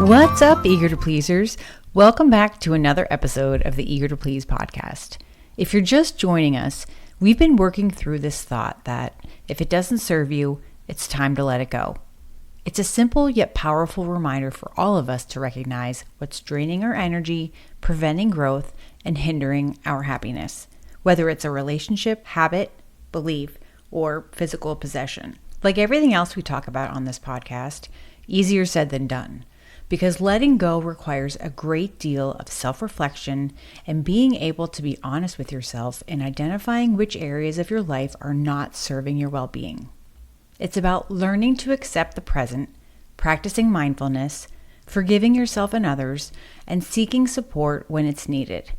What's up, Eager to Pleasers? Welcome back to another episode of the Eager to Please podcast. If you're just joining us, we've been working through this thought that if it doesn't serve you, it's time to let it go. It's a simple yet powerful reminder for all of us to recognize what's draining our energy, preventing growth, and hindering our happiness, whether it's a relationship, habit, belief, or physical possession. Like everything else we talk about on this podcast, easier said than done. Because letting go requires a great deal of self-reflection and being able to be honest with yourself in identifying which areas of your life are not serving your well-being. It's about learning to accept the present, practicing mindfulness, forgiving yourself and others, and seeking support when it's needed.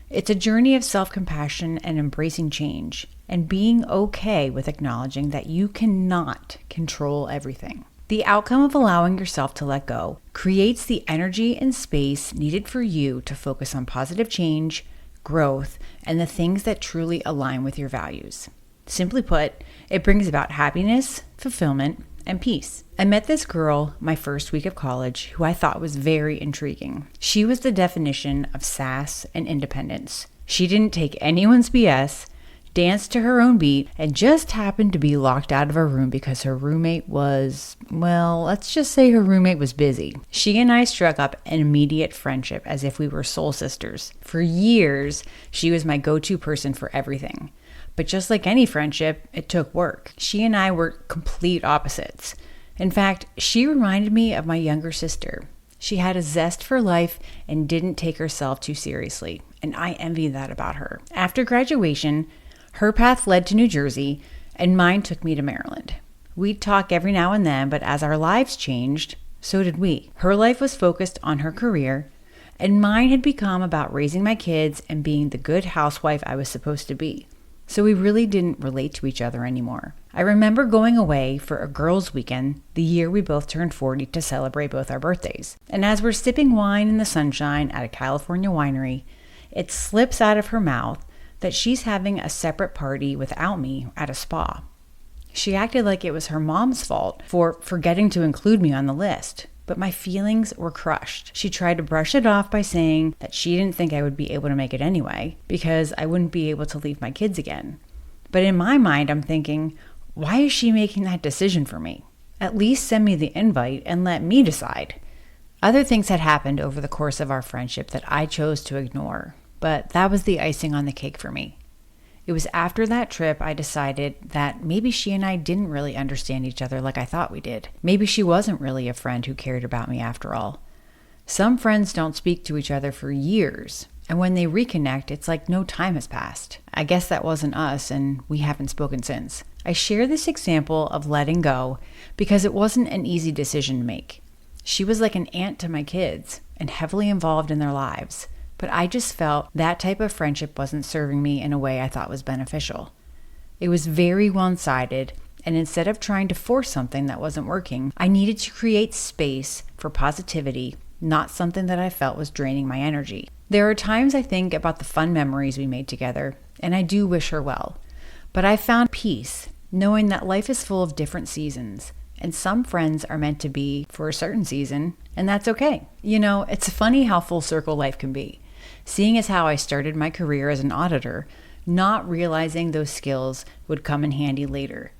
It's a journey of self-compassion and embracing change, and being okay with acknowledging that you cannot control everything. The outcome of allowing yourself to let go creates the energy and space needed for you to focus on positive change, growth, and the things that truly align with your values. Simply put, it brings about happiness, fulfillment, and peace. I met this girl my first week of college who I thought was very intriguing. She was the definition of sass and independence. She didn't take anyone's BS, danced to her own beat, and just happened to be locked out of her room because her roommate was, well, let's just say her roommate was busy. She and I struck up an immediate friendship as if we were soul sisters. For years, she was my go-to person for everything. But just like any friendship, it took work. She and I were complete opposites. In fact, she reminded me of my younger sister. She had a zest for life and didn't take herself too seriously, and I envy that about her. After graduation, her path led to New Jersey, and mine took me to Maryland. We'd talk every now and then, but as our lives changed, so did we. Her life was focused on her career, and mine had become about raising my kids and being the good housewife I was supposed to be. So we really didn't relate to each other anymore. I remember going away for a girls' weekend the year we both turned 40 to celebrate both our birthdays. And as we're sipping wine in the sunshine at a California winery, it slips out of her mouth that she's having a separate party without me at a spa. She acted like it was her mom's fault for forgetting to include me on the list, but my feelings were crushed. She tried to brush it off by saying that she didn't think I would be able to make it anyway because I wouldn't be able to leave my kids again. But in my mind, I'm thinking, why is she making that decision for me? At least send me the invite and let me decide. Other things had happened over the course of our friendship that I chose to ignore. But that was the icing on the cake for me. It was after that trip I decided that maybe she and I didn't really understand each other like I thought we did. Maybe she wasn't really a friend who cared about me after all. Some friends don't speak to each other for years, and when they reconnect, it's like no time has passed. I guess that wasn't us, and we haven't spoken since. I share this example of letting go because it wasn't an easy decision to make. She was like an aunt to my kids and heavily involved in their lives. But I just felt that type of friendship wasn't serving me in a way I thought was beneficial. It was very one-sided, and instead of trying to force something that wasn't working, I needed to create space for positivity, not something that I felt was draining my energy. There are times I think about the fun memories we made together, and I do wish her well. But I found peace, knowing that life is full of different seasons, and some friends are meant to be for a certain season, and that's okay. You know, it's funny how full circle life can be. Seeing as how I started my career as an auditor, not realizing those skills would come in handy later.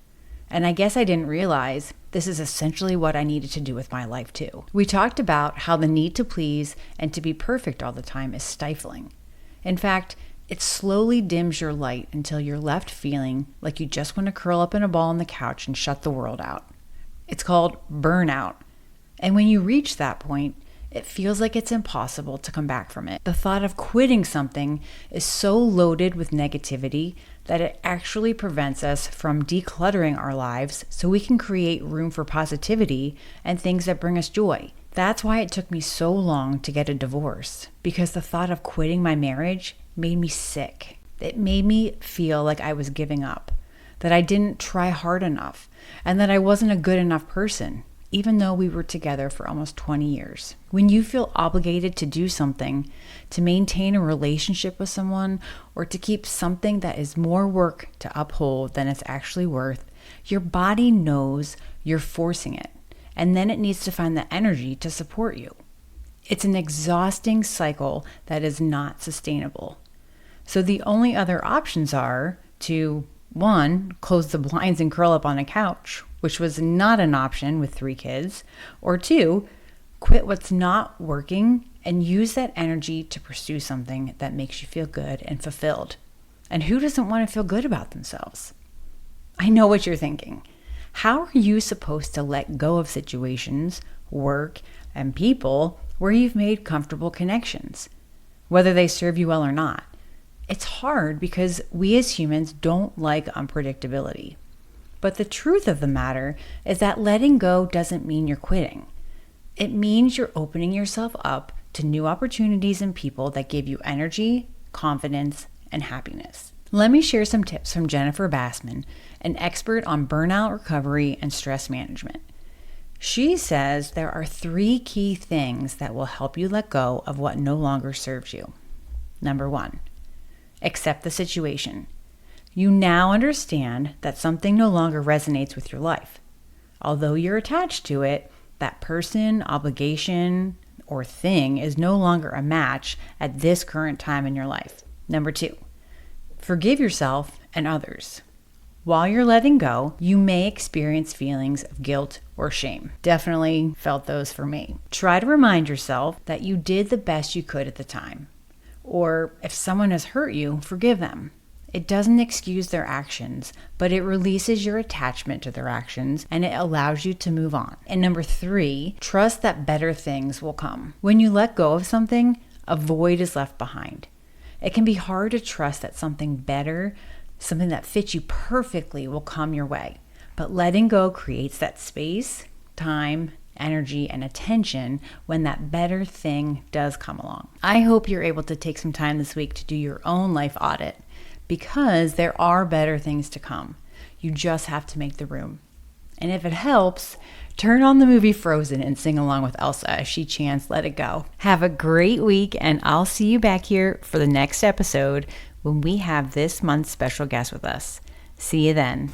And I guess I didn't realize this is essentially what I needed to do with my life too. We talked about how the need to please and to be perfect all the time is stifling. In fact, it slowly dims your light until you're left feeling like you just want to curl up in a ball on the couch and shut the world out. It's called burnout. And when you reach that point, it feels like it's impossible to come back from it. The thought of quitting something is so loaded with negativity that it actually prevents us from decluttering our lives so we can create room for positivity and things that bring us joy. That's why it took me so long to get a divorce, because the thought of quitting my marriage made me sick. It made me feel like I was giving up, that I didn't try hard enough, and that I wasn't a good enough person, even though we were together for almost 20 years. When you feel obligated to do something, to maintain a relationship with someone, or to keep something that is more work to uphold than it's actually worth, your body knows you're forcing it, and then it needs to find the energy to support you. It's an exhausting cycle that is not sustainable. So the only other options are to, one, close the blinds and curl up on a couch, which was not an option with 3 kids, or 2, quit what's not working and use that energy to pursue something that makes you feel good and fulfilled. And who doesn't want to feel good about themselves? I know what you're thinking. How are you supposed to let go of situations, work, and people where you've made comfortable connections, whether they serve you well or not? It's hard because we as humans don't like unpredictability. But the truth of the matter is that letting go doesn't mean you're quitting. It means you're opening yourself up to new opportunities and people that give you energy, confidence, and happiness. Let me share some tips from Jennifer Bassman, an expert on burnout recovery and stress management. She says there are 3 key things that will help you let go of what no longer serves you. Number 1, accept the situation. You now understand that something no longer resonates with your life. Although you're attached to it, that person, obligation, or thing is no longer a match at this current time in your life. Number 2, forgive yourself and others. While you're letting go, you may experience feelings of guilt or shame. Definitely felt those for me. Try to remind yourself that you did the best you could at the time. Or if someone has hurt you, forgive them. It doesn't excuse their actions, but it releases your attachment to their actions and it allows you to move on. And number 3, trust that better things will come. When you let go of something, a void is left behind. It can be hard to trust that something better, something that fits you perfectly, will come your way. But letting go creates that space, time, energy, and attention when that better thing does come along. I hope you're able to take some time this week to do your own life audit, because there are better things to come. You just have to make the room. And if it helps, turn on the movie Frozen and sing along with Elsa as she chants "Let It Go." Have a great week, and I'll see you back here for the next episode when we have this month's special guest with us. See you then.